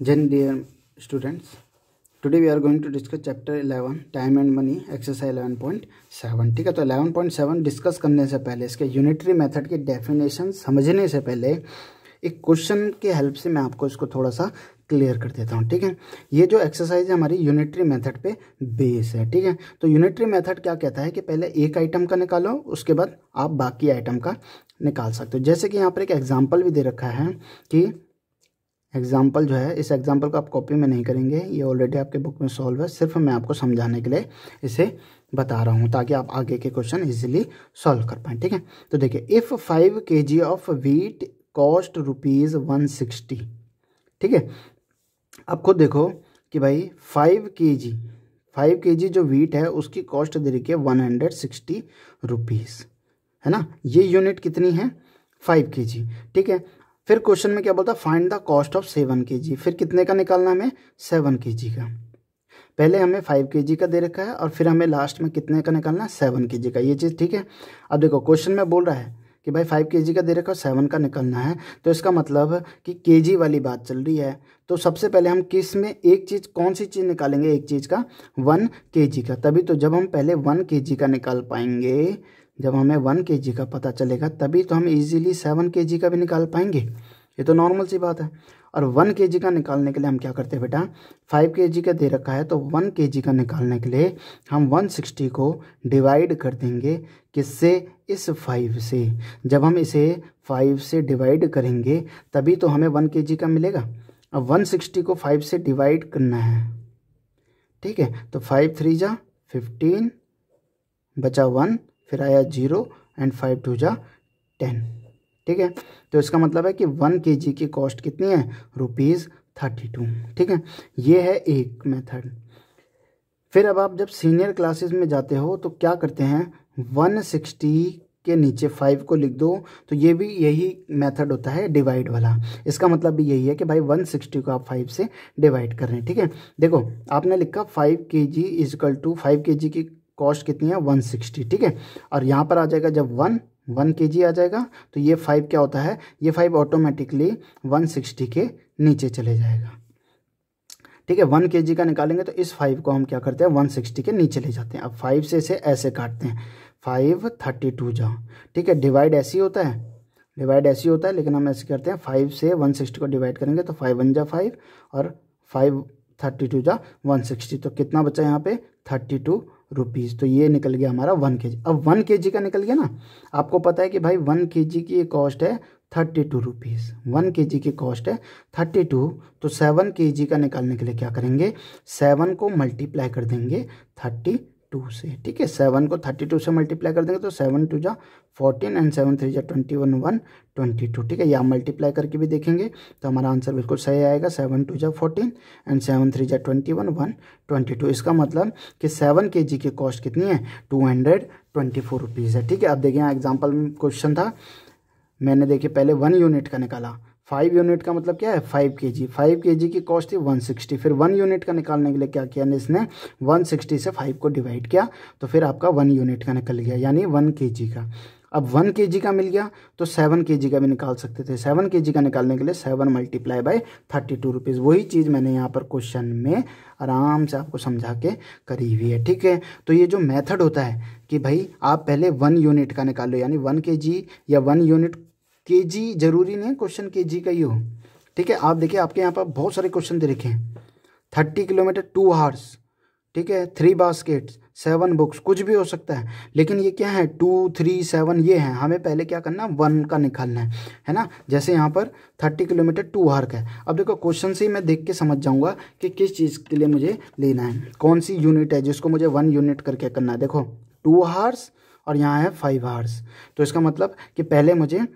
Then dear students, today we are going to discuss chapter 11 time and money exercise 11.7। ठीक है, तो 11.7 discuss करने से पहले इसके यूनिटरी मेथड की डेफिनेशन समझने से पहले एक क्वेश्चन के हेल्प से मैं आपको इसको थोड़ा सा क्लियर कर देता हूँ। ठीक है, ये जो एक्सरसाइज है हमारी यूनिटरी मेथड पे बेस है। ठीक है, तो यूनिटरी मेथड क्या कहता है कि पहले एक आइटम का निकालो, उसके बाद आप बाकी आइटम का निकाल सकते हो। जैसे कि यहाँ पर एक एग्जाम्पल भी दे रखा है कि एग्जाम्पल जो है, इस एग्जाम्पल को आप कॉपी में नहीं करेंगे, ये ऑलरेडी आपके बुक में सॉल्व है, सिर्फ मैं आपको समझाने के लिए इसे बता रहा हूँ ताकि आप आगे के क्वेश्चन इजीली सॉल्व कर पाएँ। ठीक है, तो देखिए, if 5 kg of wheat cost ₹160। ठीक है, अब खुद देखो कि भाई 5 kg जो व्हीट है उसकी कॉस्ट दे रखी है ₹160, है ना। ये यूनिट कितनी है? 5 kg। ठीक है, फिर क्वेश्चन में क्या बोलता है? Find the cost of 7 kg। फिर कितने का निकालना हमें? 7 kg का। पहले हमें 5 kg का दे रखा है और फिर हमें लास्ट में कितने का निकालना है? 7 kg का। ये चीज़ ठीक है। अब देखो, क्वेश्चन में बोल रहा है कि भाई 5 kg का दे रखा है, 7 का निकालना है, तो इसका मतलब कि kg वाली बात चल रही है। तो सबसे पहले हम किस में एक चीज़, कौन सी चीज़ निकालेंगे? एक चीज़ का 1 kg का। तभी तो जब हम पहले 1 kg का निकाल पाएंगे, जब हमें 1 kg का पता चलेगा तभी तो हम इजीली 7 kg का भी निकाल पाएंगे। ये तो नॉर्मल सी बात है। और 1 kg का निकालने के लिए हम क्या करते हैं बेटा? 5 kg का दे रखा है तो 1 kg का निकालने के लिए हम 160 को डिवाइड कर देंगे किससे? इस 5 से। जब हम इसे 5 से डिवाइड करेंगे तभी तो हमें 1 kg का मिलेगा। अब 160 को 5 से डिवाइड करना है। ठीक है, तो 5 3 जा 15, बचा 1, फिर आया 0 एंड 5 2 जा 10। ठीक है, तो इसका मतलब है कि 1 kg की कॉस्ट कितनी है? ₹32। ठीक है, ये है एक मेथड। फिर अब आप जब सीनियर क्लासेस में जाते हो तो क्या करते हैं? 160 के नीचे 5 को लिख दो, तो ये भी यही मेथड होता है, डिवाइड वाला। इसका मतलब भी यही है कि भाई 160 को आप 5 से डिवाइड कर रहे हैं। ठीक है, देखो आपने लिखा 5 kg इजकल टू 5 kg की कॉस्ट कितनी है? 160। ठीक है, और यहाँ पर आ जाएगा जब 1 kg आ जाएगा तो ये 5 क्या होता है? ये 5 ऑटोमेटिकली 160 के नीचे चले जाएगा। ठीक है, 1 kg का निकालेंगे तो इस 5 को हम क्या करते हैं? 160 के नीचे ले जाते हैं। अब 5 से इसे ऐसे काटते हैं, 5 32 जा। ठीक है, डिवाइड ऐसे ही होता है, लेकिन हम ऐसे करते हैं, 5 से 160 को डिवाइड करेंगे तो 5 1 जा 5 और 5 32 जा 160, तो कितना बचा यहाँ पे? ₹32। तो ये निकल गया हमारा 1 kg। अब 1 kg का निकल गया ना। आपको पता है कि भाई 1 kg की कॉस्ट है ₹32। 1 kg की कॉस्ट है 32, तो 7 kg का निकालने के लिए क्या करेंगे? 7 को मल्टीप्लाई कर देंगे 32 से। ठीक है, 7 को 32 से मल्टीप्लाई कर देंगे तो 7 2 जा 14 एंड 7 3 जा 21 1 22। ठीक है, या मल्टीप्लाई करके भी देखेंगे तो हमारा आंसर बिल्कुल सही आएगा। 7 2 जा 14 एंड 7 3 जा 21 1 22। इसका मतलब कि 7 kg की कॉस्ट कितनी है? ₹224 है। ठीक है, अब देखिए यहाँ एग्जाम्पल में क्वेश्चन था, मैंने देखिए पहले 1 यूनिट का निकाला। 5 यूनिट का मतलब क्या है? 5 kg। 5 kg की कॉस्ट थी 160। फिर 1 यूनिट का निकालने के लिए क्या किया इसने? 160 से 5 को डिवाइड किया, तो फिर आपका 1 यूनिट का निकल गया, यानी 1 kg का। अब 1 kg का मिल गया तो 7 kg का भी निकाल सकते थे। 7 kg का निकालने के लिए 7 मल्टीप्लाई बाय ₹32। वही चीज़ मैंने यहाँ पर क्वेश्चन में आराम से आपको समझा के करी हुई है। ठीक है, तो ये जो मेथड होता है कि भाई आप पहले 1 यूनिट का निकालो, यानी 1 kg या 1 यूनिट। kg जरूरी नहीं है क्वेश्चन kg का ही हो। ठीक है, आप देखिए आपके यहाँ पर बहुत सारे क्वेश्चन दे रखे हैं। 30 किलोमीटर 2 आवर्स। ठीक है, 3 बास्केट्स 7 बुक्स, कुछ भी हो सकता है, लेकिन ये क्या है? 2 3 7 ये है। हमें पहले क्या करना है? 1 का निकालना है ना। जैसे यहाँ पर 30 किलोमीटर 2 आवर का है। अब देखो क्वेश्चन से ही मैं देख के समझ जाऊँगा कि किस चीज़ के लिए मुझे लेना है, कौन सी यूनिट है जिसको मुझे 1 यूनिट करके करना है। देखो 2 आवर्स और यहाँ है 5 आवर्स, तो इसका मतलब कि पहले मुझे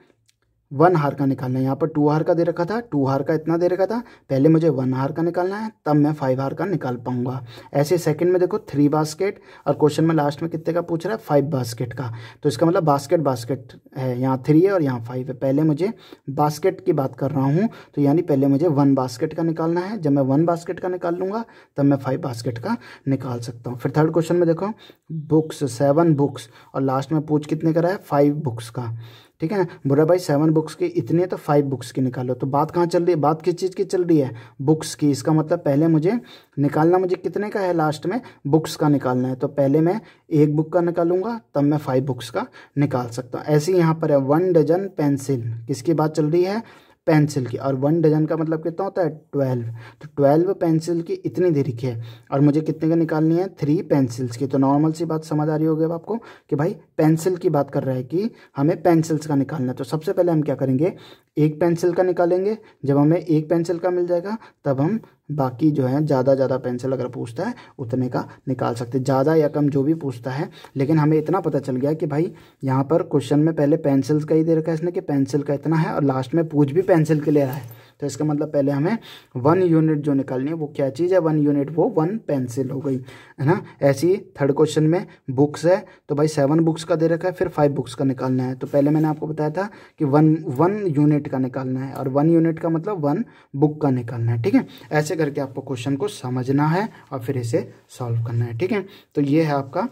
1 हार का निकालना है। यहाँ पर 2 हार का दे रखा था, 2 हार का इतना दे रखा था, पहले मुझे 1 हार का निकालना है, तब मैं 5 हार का निकाल पाऊंगा। ऐसे सेकंड में देखो 3 बास्केट, और क्वेश्चन में लास्ट में कितने का पूछ रहा है? 5 बास्केट का। तो इसका मतलब बास्केट है, यहाँ 3 है और यहाँ 5 है। पहले मुझे बास्केट की बात कर रहा हूँ, तो यानी पहले मुझे 1 बास्केट का निकालना है। जब मैं 1 बास्केट का निकाल लूँगा तब मैं 5 बास्केट का निकाल सकता हूँ। फिर थर्ड क्वेश्चन में देखो बुक्स 7 बुक्स, और लास्ट में पूछ कितने का रहा है? 5 बुक्स का। ठीक है ना। बोला भाई 7 बुक्स की इतनी है तो 5 बुक्स की निकालो। तो बात कहाँ चल रही है, बात किस चीज़ की चल रही है, बुक्स की। इसका मतलब पहले मुझे निकालना मुझे कितने का है, लास्ट में बुक्स का निकालना है। तो पहले मैं 1 बुक का निकालूंगा तब मैं 5 बुक्स का निकाल सकता हूँ। ऐसे ही यहाँ पर है 1 डजन पेंसिल, किसकी बात चल रही है, पेंसिल की। और 1 डजन का मतलब कितना होता है 12। तो 12 पेंसिल की इतनी देरी की है और मुझे कितने का निकालनी है 3 पेंसिल्स की। तो नॉर्मल सी बात समझ आ रही होगी अब आपको कि भाई पेंसिल की बात कर रहा है कि हमें पेंसिल्स का निकालना है। तो सबसे पहले हम क्या करेंगे, 1 पेंसिल का निकालेंगे। जब हमें 1 पेंसिल का मिल जाएगा तब हम बाकी जो है ज़्यादा पेंसिल अगर पूछता है उतने का निकाल सकते, ज़्यादा या कम जो भी पूछता है। लेकिन हमें इतना पता चल गया कि भाई यहाँ पर क्वेश्चन में पहले पेंसिल्स का ही दे रखा है इसने कि पेंसिल का इतना है और लास्ट में पूछ भी पेंसिल के ले रहा है। तो इसका मतलब पहले हमें 1 यूनिट जो निकालनी है वो क्या चीज़ है, 1 यूनिट, वो 1 पेंसिल हो गई, है ना। ऐसे ही थर्ड क्वेश्चन में बुक्स है, तो भाई 7 बुक्स का दे रखा है, फिर 5 बुक्स का निकालना है। तो पहले मैंने आपको बताया था कि 1 यूनिट का निकालना है और 1 यूनिट का मतलब 1 बुक का निकालना है, ठीक है। ऐसे करके आपको क्वेश्चन को समझना है और फिर इसे सॉल्व करना है, ठीक है। तो ये है आपका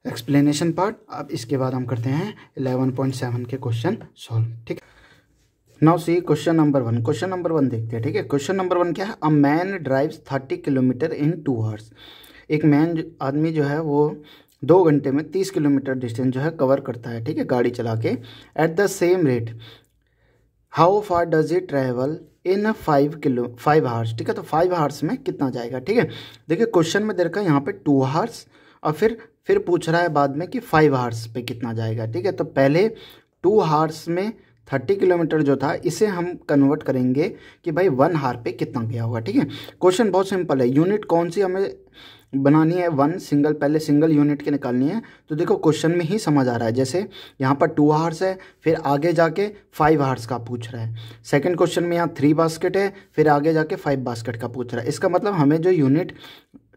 एक्सप्लेनेशन पार्ट। अब इसके बाद हम करते हैं 11.7 के क्वेश्चन सॉल्व, ठीक है। Now see question number 1। Question number 1 देखते हैं, ठीक है। क्वेश्चन नंबर 1 क्या है, a man drives 30 kilometre in 2 hours. एक मैन आदमी जो है वो 2 घंटे में 30 किलोमीटर डिस्टेंस जो है कवर करता है, ठीक है, गाड़ी चला के। At the same rate how far does it travel in 5 hours, ठीक है। तो 5 आवर्स में कितना जाएगा, ठीक है। देखिए क्वेश्चन में दे रखा है यहाँ पे 2 आवर्स और फिर पूछ रहा है बाद में कि 5 आवर्स पे कितना जाएगा, ठीक है। तो पहले 2 आवर्स में 30 किलोमीटर जो था इसे हम कन्वर्ट करेंगे कि भाई 1 आवर पे कितना गया होगा, ठीक है। क्वेश्चन बहुत सिंपल है, यूनिट कौन सी हमें बनानी है, 1 सिंगल, पहले सिंगल यूनिट की निकालनी है। तो देखो क्वेश्चन में ही समझ आ रहा है, जैसे यहाँ पर 2 आवर्स है, फिर आगे जाके 5 आवर्स का पूछ रहा है। सेकंड क्वेश्चन में यहाँ 3 बास्केट है, फिर आगे जाके 5 बास्केट का पूछ रहा है। इसका मतलब हमें जो यूनिट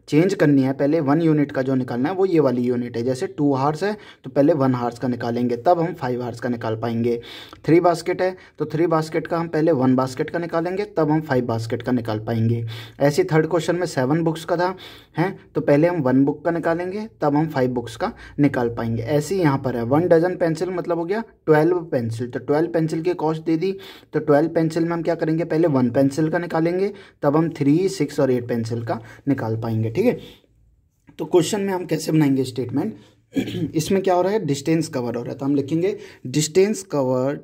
चेंज करनी है, पहले 1 यूनिट का जो निकालना है वो ये वाली यूनिट है। जैसे 2 आवर्स है तो पहले 1 आवर्स का निकालेंगे तब हम 5 आवर्स का निकाल पाएंगे। 3 बास्केट है तो 3 बास्केट का हम पहले 1 बास्केट का निकालेंगे तब हम 5 बास्केट का निकाल पाएंगे। ऐसे थर्ड क्वेश्चन में 7 बुक्स का था है, तो पहले हम 1 बुक का निकालेंगे तब हम 5 बुक्स का निकाल पाएंगे। ऐसे ही यहाँ पर है 1 डजन पेंसिल मतलब हो गया 12 पेंसिल। तो 12 पेंसिल की कॉस्ट दे दी, तो 12 पेंसिल में हम क्या करेंगे, पहले 1 पेंसिल का निकालेंगे तब हम 3, 6 और 8 पेंसिल का निकाल पाएंगे, ठीक है। तो क्वेश्चन में हम कैसे बनाएंगे स्टेटमेंट, इसमें क्या हो रहा है, डिस्टेंस कवर हो रहा है, तो हम लिखेंगे डिस्टेंस कवर्ड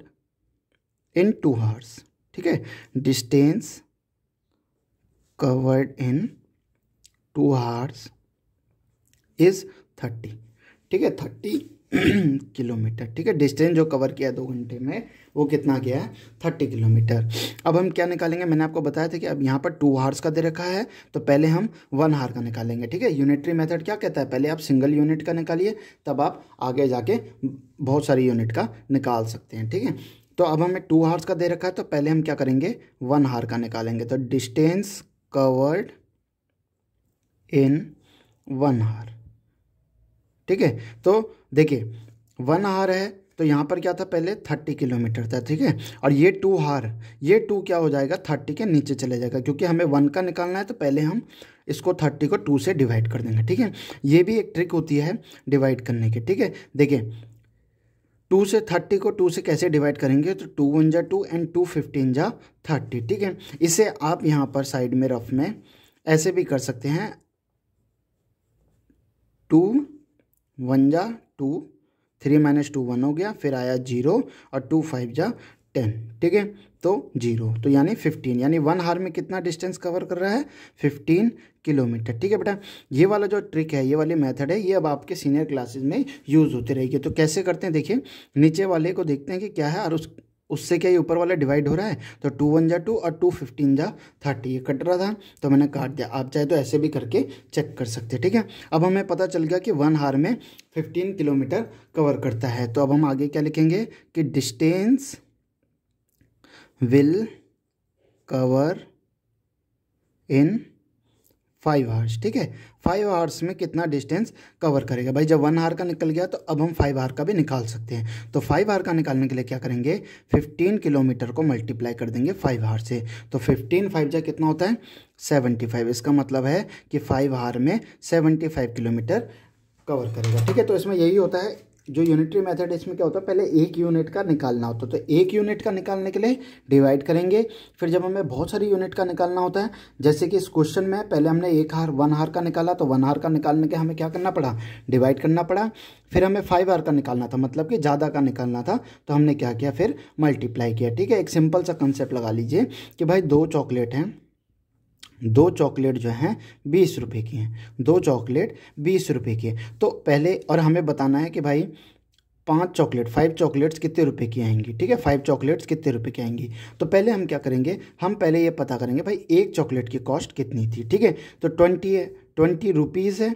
इन 2 आवर्स, ठीक है। Distance covered in 2 hours is 30, ठीक है, 30 किलोमीटर, ठीक है। डिस्टेंस जो कवर किया 2 घंटे में वो कितना गया है, 30 किलोमीटर। अब हम क्या निकालेंगे, मैंने आपको बताया था कि अब यहाँ पर 2 आवर्स का दे रखा है तो पहले हम 1 आवर का निकालेंगे, ठीक है। यूनिटरी मेथड क्या कहता है, पहले आप सिंगल यूनिट का निकालिए तब आप आगे जाके बहुत सारी यूनिट का निकाल सकते हैं, ठीक है। तो अब हमें 2 आवर्स का दे रखा है तो पहले हम क्या करेंगे 1 आवर का निकालेंगे। तो डिस्टेंस कवर्ड इन 1 आवर, ठीक है। तो देखिए 1 आवर है तो यहाँ पर क्या था, पहले 30 किलोमीटर था, ठीक है। और ये 2 आवर, ये 2 क्या हो जाएगा 30 के नीचे चले जाएगा, क्योंकि हमें 1 का निकालना है तो पहले हम इसको 30 को 2 से डिवाइड कर देंगे, ठीक है। ये भी एक ट्रिक होती है डिवाइड करने की, ठीक है। देखिए 2 से 30 को 2 से कैसे डिवाइड करेंगे, तो 2 1 जा 2 एंड 2 15 जा 30, ठीक है। इसे आप यहाँ पर साइड में रफ में ऐसे भी कर सकते हैं, 2 1 जा 2, 3 - 2 1 हो गया, फिर आया 0 और 2 5 जा 10, ठीक है। तो 0 तो यानी 15, यानी 1 आवर में कितना डिस्टेंस कवर कर रहा है 15 किलोमीटर, ठीक है बेटा। ये वाला जो ट्रिक है, ये वाली मेथड है, ये अब आपके सीनियर क्लासेस में यूज़ होती रहेगी। तो कैसे करते हैं, देखिए नीचे वाले को देखते हैं कि क्या है और उससे क्या ये ऊपर वाला डिवाइड हो रहा है। तो 2 1 जा 2 और 2 15 जा 30, ये कट रहा था तो मैंने काट दिया। आप चाहे तो ऐसे भी करके चेक कर सकते हैं, ठीक है। अब हमें पता चल गया कि 1 आवर में 15 किलोमीटर कवर करता है। तो अब हम आगे क्या लिखेंगे कि distance will cover in 5 hours, ठीक है। 5 आवर्स में कितना डिस्टेंस कवर करेगा, भाई जब 1 आवर का निकल गया तो अब हम 5 आवर का भी निकाल सकते हैं। तो 5 आवर का निकालने के लिए क्या करेंगे, 15 किलोमीटर को मल्टीप्लाई कर देंगे 5 आवर से। तो 15 5 जा कितना होता है 75। इसका मतलब है कि 5 आवर में 75 किलोमीटर कवर करेगा, ठीक है। तो इसमें यही होता है जो यूनिटरी मेथड है इसमें क्या होता है, पहले एक यूनिट का निकालना होता है। तो एक यूनिट का निकालने के लिए डिवाइड करेंगे, फिर जब हमें बहुत सारी यूनिट का निकालना होता है, जैसे कि इस क्वेश्चन में पहले हमने एक हार 1 हार का निकाला, तो 1 हार का निकालने के हमें क्या करना पड़ा, डिवाइड करना पड़ा। फिर हमें 5 हार का निकालना था, मतलब कि ज़्यादा का निकालना था, तो हमने क्या किया, फिर मल्टीप्लाई किया। ठीक है, एक सिंपल सा कंसेप्ट लगा लीजिए कि भाई 2 चॉकलेट हैं, 2 चॉकलेट जो हैं 20 रुपये की हैं, 2 चॉकलेट 20 रुपये की है। तो पहले और हमें बताना है कि भाई 5 चॉकलेट्स कितने रुपए की आएंगी। ठीक है, 5 चॉकलेट्स कितने रुपए की आएंगी। तो पहले हम क्या करेंगे, हम पहले ये पता करेंगे भाई एक चॉकलेट की कॉस्ट कितनी थी। ठीक है, तो 20 है, 20 रुपीज़ है,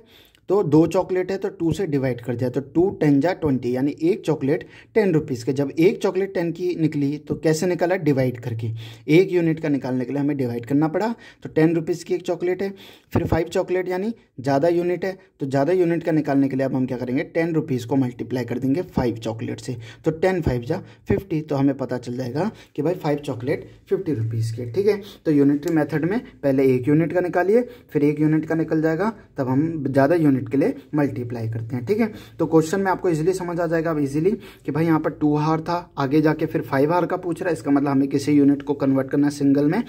तो 2 चॉकलेट है तो 2 से डिवाइड कर दिया, तो 2 10 जा 20, यानी एक चॉकलेट 10 रुपीज़ के। जब एक चॉकलेट 10 की निकली तो कैसे निकाला, डिवाइड करके। एक यूनिट का निकालने के लिए हमें डिवाइड करना पड़ा, तो 10 रुपीज़ की एक चॉकलेट है। फिर 5 चॉकलेट यानी ज़्यादा यूनिट है, तो ज़्यादा यूनिट का निकालने के लिए अब हम क्या करेंगे, 10 रुपीज़ को मल्टीप्लाई कर देंगे 5 चॉकलेट से, तो 10 5 जा 50, तो हमें पता चल जाएगा कि भाई 5 चॉकलेट 50 रुपीज़ के। ठीक है, तो यूनिटरी मेथड में पहले एक यूनिट का निकालिए, फिर एक यूनिट का निकल जाएगा, तब हम ज़्यादा यूनिट के लिए मल्टीप्लाई करते हैं। ठीक है, तो क्वेश्चन में आपको इजीली समझ आ जाएगा अब इजीली कि भाई यहाँ पर 2 हार था, आगे जाके फिर 5 हार का पूछ रहा है, इसका मतलब हमें किसी यूनिट को कन्वर्ट करना है सिंगल में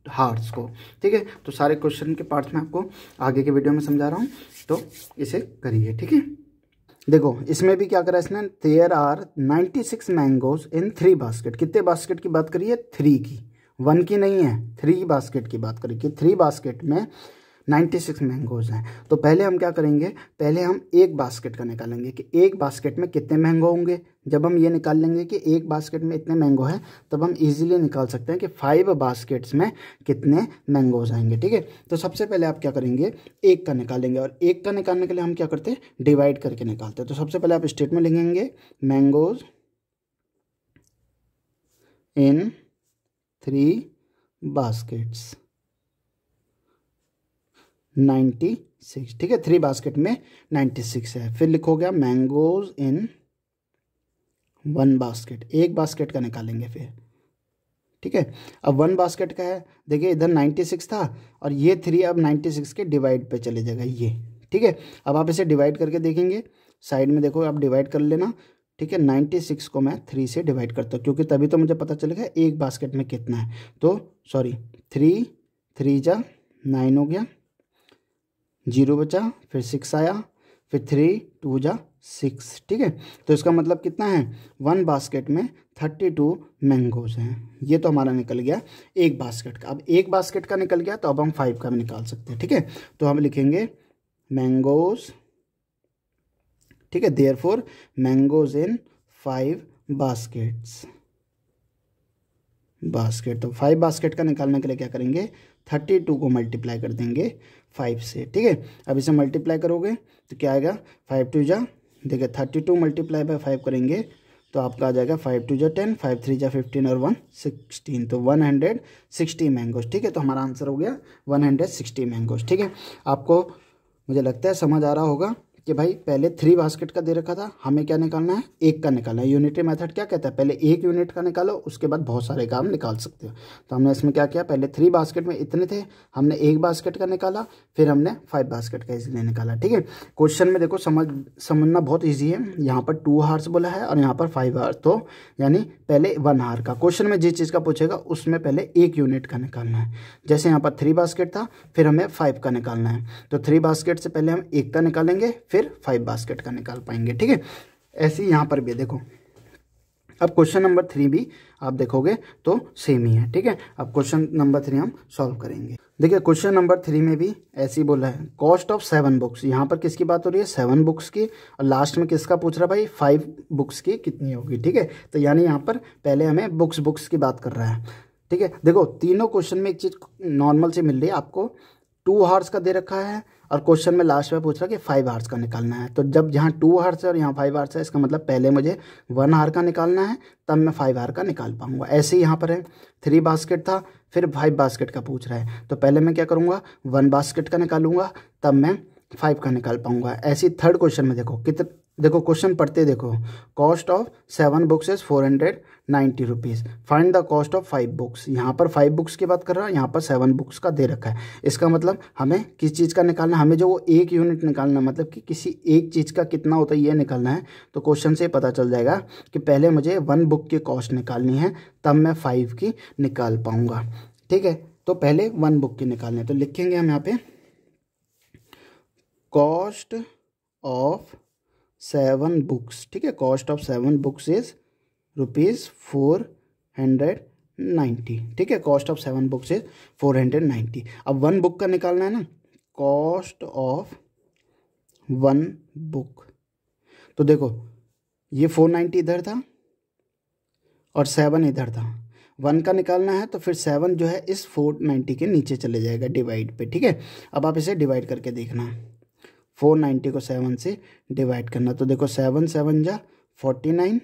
हार्स को। ठीक है, तो सारे क्वेश्चन के पार्ट्स में आपको आगे के वीडियो में समझा रहा हूँ, तो इसे करिए। ठीक है, देखो इसमें भी क्या करा इसने, there are 96 mangoes in 3 basket. कितने बास्केट की बात करिए, 3 की, 1 की नहीं है, 3 बास्केट की बात करिए कि 3 बास्केट में 96 मैंगोज हैं। तो पहले हम क्या करेंगे, पहले हम एक बास्केट का निकालेंगे कि एक बास्केट में कितने मैंगो होंगे। जब हम ये निकाल लेंगे कि एक बास्केट में इतने मैंगो हैं, तब हम इजीली निकाल सकते हैं कि 5 बास्केट्स में कितने मैंगोज आएंगे। ठीक है, तो सबसे पहले आप क्या करेंगे, एक का निकालेंगे, और एक का निकालने के लिए हम क्या करते हैं, डिवाइड करके निकालते हैं। तो सबसे पहले आप स्टेटमेंट लिखेंगे, मैंगोज इन 3 बास्केट्स 96। ठीक है, 3 बास्केट में 96 है। फिर लिखोगे मैंगोज इन 1 बास्केट, एक बास्केट का निकालेंगे फिर। ठीक है, अब 1 बास्केट का है, देखिए इधर 96 था और ये 3 अब 96 के डिवाइड पे चले जाएगा ये। ठीक है, अब आप इसे डिवाइड करके देखेंगे, साइड में देखो आप डिवाइड कर लेना। ठीक है, 96 को मैं 3 से डिवाइड करता हूँ, क्योंकि तभी तो मुझे पता चलेगा एक बास्केट में कितना है। तो सॉरी, 3 3 जा 9 हो गया, 0 बचा, फिर 6 आया, फिर 3 2 जा 6। ठीक है, तो इसका मतलब कितना है, 1 बास्केट में 32 मैंगोज हैं। ये तो हमारा निकल गया एक बास्केट का। अब एक बास्केट का निकल गया, तो अब हम 5 का भी निकाल सकते हैं। ठीक है, तो हम लिखेंगे मैंगोज, ठीक है, देयरफॉर मैंगोज इन 5 बास्केट। तो 5 बास्केट का निकालने के लिए क्या करेंगे, 32 को मल्टीप्लाई कर देंगे 5 से। ठीक है, अब इसे मल्टीप्लाई करोगे तो क्या आएगा, 5 2 जा, देखिए 32 मल्टीप्लाई बाय 5 करेंगे तो आपका आ जाएगा 5 2 जा 10, 5 3 जा 15 और 1 16, तो 160 मैंगोज। ठीक है, तो हमारा आंसर हो गया 160 मैंगोज। ठीक है, आपको मुझे लगता है समझ आ रहा होगा कि भाई पहले 3 बास्केट का दे रखा था, हमें क्या निकालना है, एक का निकालना है। यूनिटरी मेथड क्या कहता है, पहले एक यूनिट का निकालो, उसके बाद बहुत सारे काम निकाल सकते हो। तो हमने इसमें क्या किया, पहले 3 बास्केट में इतने थे, हमने एक बास्केट का निकाला, फिर हमने 5 बास्केट का इसलिए निकाला। ठीक है, क्वेश्चन में देखो समझना बहुत ईजी है। यहाँ पर 2 हार्स बोला है और यहाँ पर 5 हार्स, तो यानी पहले 1 हार का। क्वेश्चन में जिस चीज़ का पूछेगा उसमें पहले एक यूनिट का निकालना है। जैसे यहाँ पर 3 बास्केट था, फिर हमें 5 का निकालना है, तो 3 बास्केट से पहले हम एक का निकालेंगे, फिर 5 बास्केट का निकाल पाएंगे। ठीक है, ऐसे ही यहाँ पर भी देखो। अब क्वेश्चन नंबर 3 भी आप देखोगे तो सेम ही है। ठीक है, अब क्वेश्चन नंबर 3 हम सॉल्व करेंगे। देखिए क्वेश्चन नंबर 3 में भी ऐसे ही बोला है, कॉस्ट ऑफ 7 बुक्स। यहाँ पर किसकी बात हो रही है, 7 बुक्स की, और लास्ट में किसका पूछ रहा है भाई, 5 बुक्स की कितनी होगी। ठीक है, तो यानी यहाँ पर पहले हमें बुक्स की बात कर रहा है। ठीक है, देखो तीनों क्वेश्चन में एक चीज़ नॉर्मल से मिल रही है आपको, 2 हार्स का दे रखा है और क्वेश्चन में लास्ट में पूछ रहा है कि 5 हार्स का निकालना है। तो जब यहाँ 2 हार्स है और यहाँ 5 हार्स है, इसका मतलब पहले मुझे 1 हार का निकालना है, तब मैं 5 हार का निकाल पाऊंगा। ऐसे ही यहाँ पर है, 3 बास्केट था, फिर 5 बास्केट का पूछ रहा है, तो पहले मैं क्या करूँगा, 1 बास्केट का निकालूंगा, तब मैं 5 का निकाल पाऊंगा। ऐसे ही थर्ड क्वेश्चन में देखो देखो क्वेश्चन पढ़ते देखो, cost of 7 books is 490 rupees, find the cost of 5 books. यहाँ पर 5 बुक्स की बात कर रहा है, यहाँ पर 7 बुक्स का दे रखा है। इसका मतलब हमें किस चीज़ का निकालना है, हमें जो वो एक यूनिट निकालना है, मतलब कि किसी एक चीज़ का कितना होता है ये निकालना है। तो क्वेश्चन से पता चल जाएगा कि पहले मुझे 1 बुक की कॉस्ट निकालनी है, तब मैं 5 की निकाल पाऊँगा। ठीक है, तो पहले 1 बुक की निकालनी है, तो लिखेंगे हम यहाँ पे कॉस्ट ऑफ 7 बुक्स। ठीक है, कॉस्ट ऑफ 7 बुक्स इज ₹490। ठीक है, कॉस्ट ऑफ 7 बुक्स इज 490। अब 1 बुक का निकालना है ना, कॉस्ट ऑफ 1 बुक। तो देखो ये 490 इधर था और 7 इधर था, 1 का निकालना है तो फिर 7 जो है इस 490 के नीचे चले जाएगा डिवाइड पे। ठीक है, अब आप इसे डिवाइड करके देखना, 490 को 7 से डिवाइड करना। तो देखो 7 7 जा 49,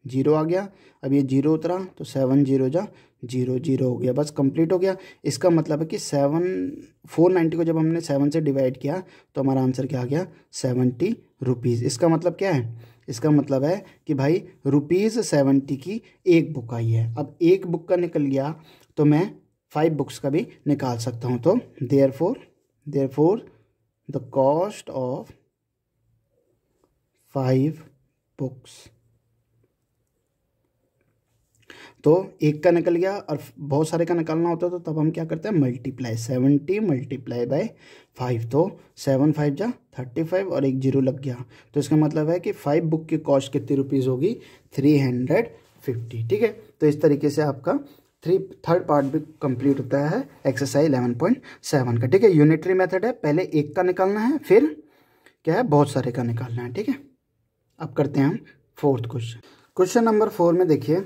0 आ गया। अब ये 0 उतरा तो 7 0 जा 0 0 हो गया, बस कंप्लीट हो गया। इसका मतलब है कि 490 को जब हमने 7 से डिवाइड किया तो हमारा आंसर क्या आ गया, 70 रुपीज़। इसका मतलब क्या है, इसका मतलब है कि भाई ₹70 की एक बुक आई है। अब एक बुक का निकल गया तो मैं 5 बुक्स का भी निकाल सकता हूँ। तो therefore the cost of 5 books, तो एक का निकल गया और बहुत सारे का निकालना होता है तो तब हम क्या करते हैं, मल्टीप्लाई, 70 मल्टीप्लाई बाय 5। तो 7 5 जा 35 और एक 0 लग गया। तो इसका मतलब है कि 5 बुक की कॉस्ट कितनी रुपीज़ होगी, 350। ठीक है, तो इस तरीके से आपका थर्ड पार्ट भी कंप्लीट होता है एक्सरसाइज 11.7 का। ठीक है, यूनिटरी मेथड है, पहले एक का निकालना है, फिर क्या है, बहुत सारे का निकालना है। ठीक है, अब करते हैं हम 4th क्वेश्चन। क्वेश्चन नंबर 4 में देखिए,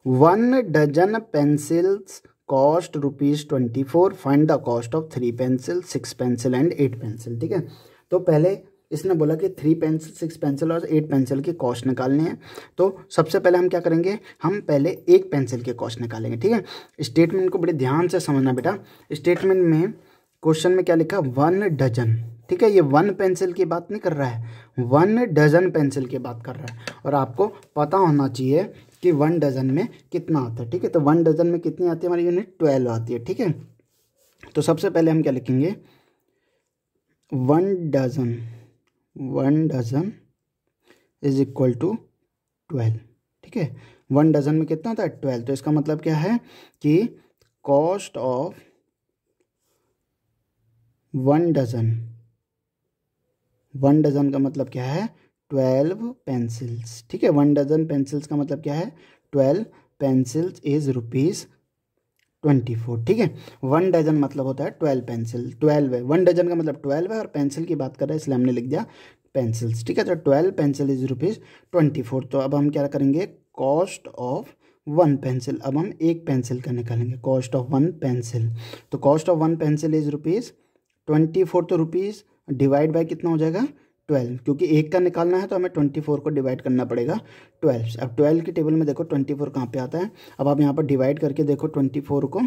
1 dozen pencils cost ₹24, find the cost of 3 pencil, 6 pencil and 8 pencil. ठीक है, तो पहले इसने बोला कि 3 पेंसिल, 6 पेंसिल और 8 पेंसिल की कॉस्ट निकालनी है। तो सबसे पहले हम क्या करेंगे, हम पहले एक पेंसिल की कॉस्ट निकालेंगे। ठीक है, स्टेटमेंट को बड़े ध्यान से समझना बेटा। स्टेटमेंट में क्वेश्चन में क्या लिखा, 1 डजन। ठीक है, ये 1 पेंसिल की बात नहीं कर रहा है, 1 डजन पेंसिल की बात कर रहा है। और आपको पता होना चाहिए कि 1 डजन में कितना आता है। ठीक है, तो 1 डजन में कितनी आती है हमारी यूनिट, 12 आती है। ठीक है, तो सबसे पहले हम क्या लिखेंगे, 1 डजन इज इक्वल टू 12। ठीक है, 1 डजन में कितना होता है, 12। तो इसका मतलब क्या है कि कॉस्ट ऑफ 1 डजन का मतलब क्या है, 12 पेंसिल्स। ठीक है, 1 डजन पेंसिल्स का मतलब क्या है, 12 पेंसिल्स इज ₹24। ठीक है, 1 डजन मतलब होता है 12 पेंसिल, 12 है, 1 डजन का मतलब 12 है और पेंसिल की बात कर रहे हैं इसलिए हमने लिख दिया पेंसिल्स। ठीक है, तो 12 पेंसिल इज ₹24। तो अब हम क्या करेंगे, कॉस्ट ऑफ 1 पेंसिल, अब हम एक पेंसिल का निकालेंगे, कॉस्ट ऑफ 1 पेंसिल। तो कॉस्ट ऑफ 1 पेंसिल इज ₹24। तो रुपीज़ डिवाइड बाय कितना हो जाएगा, 12, क्योंकि एक का निकालना है तो हमें 24 को डिवाइड करना पड़ेगा 12 से। अब 12 की टेबल में देखो 24 कहाँ पे आता है, अब आप यहाँ पर डिवाइड करके देखो 24 को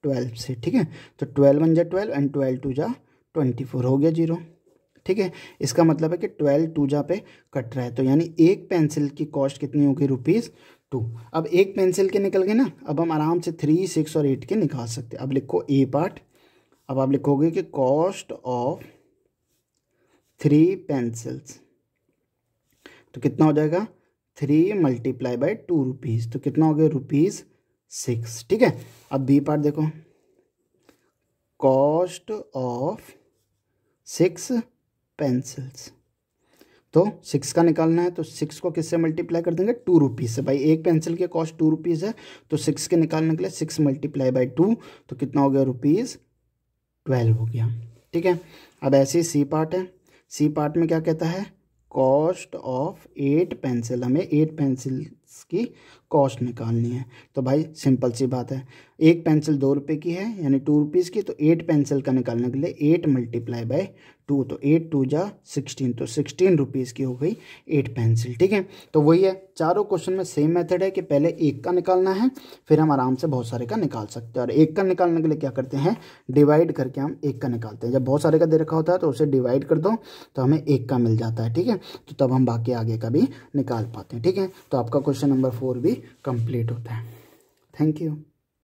12 से। ठीक है, तो 12 1 जा 12 एंड 12 2 जा 24, हो गया 0। ठीक है, इसका मतलब है कि 12 2 जा पे कट रहा है, तो यानी एक पेंसिल की कॉस्ट कितनी होगी, ₹2। अब एक पेंसिल के निकल गए ना, अब हम आराम से 3 6 और 8 के निकाल सकते हैं। अब लिखो ए पार्ट, अब आप लिखोगे कि कॉस्ट ऑफ 3 पेंसिल्स, तो कितना हो जाएगा, 3 मल्टीप्लाई बाय 2 रुपीज़, तो कितना हो गया, ₹6। ठीक है, अब बी पार्ट देखो, कॉस्ट ऑफ 6 पेंसिल्स, तो 6 का निकालना है तो 6 को किससे मल्टीप्लाई कर देंगे, 2 रुपीज़ से। भाई एक पेंसिल की कॉस्ट 2 रुपीज़ है, तो 6 के निकालने के लिए 6 मल्टीप्लाई बाय 2, तो कितना हो गया, ₹12 हो गया। ठीक है, अब ऐसे ही सी पार्ट है, सी पार्ट में क्या कहता है, कॉस्ट ऑफ 8 पेंसिल, हमें 8 पेंसिल की कॉस्ट निकालनी है। तो भाई सिंपल सी बात है, एक पेंसिल 2 रुपये की है यानी 2 रुपीज़ की, तो 8 पेंसिल का निकालने के लिए 8 मल्टीप्लाई बाय 2, तो 8 2 जा 16, तो 16 रुपीज़ की हो गई 8 पेंसिल। ठीक है, तो वही है, चारों क्वेश्चन में सेम मेथड है कि पहले एक का निकालना है, फिर हम आराम से बहुत सारे का निकाल सकते हैं। और एक का निकालने के लिए क्या करते हैं, डिवाइड करके हम एक का निकालते हैं। जब बहुत सारे का दे रखा होता है तो उसे डिवाइड कर दो तो हमें एक का मिल जाता है। ठीक है, तो तब हम बाकी आगे का भी निकाल पाते हैं। ठीक है, तो आपका क्वेश्चन नंबर 4 भी कंप्लीट होता है। Thank you.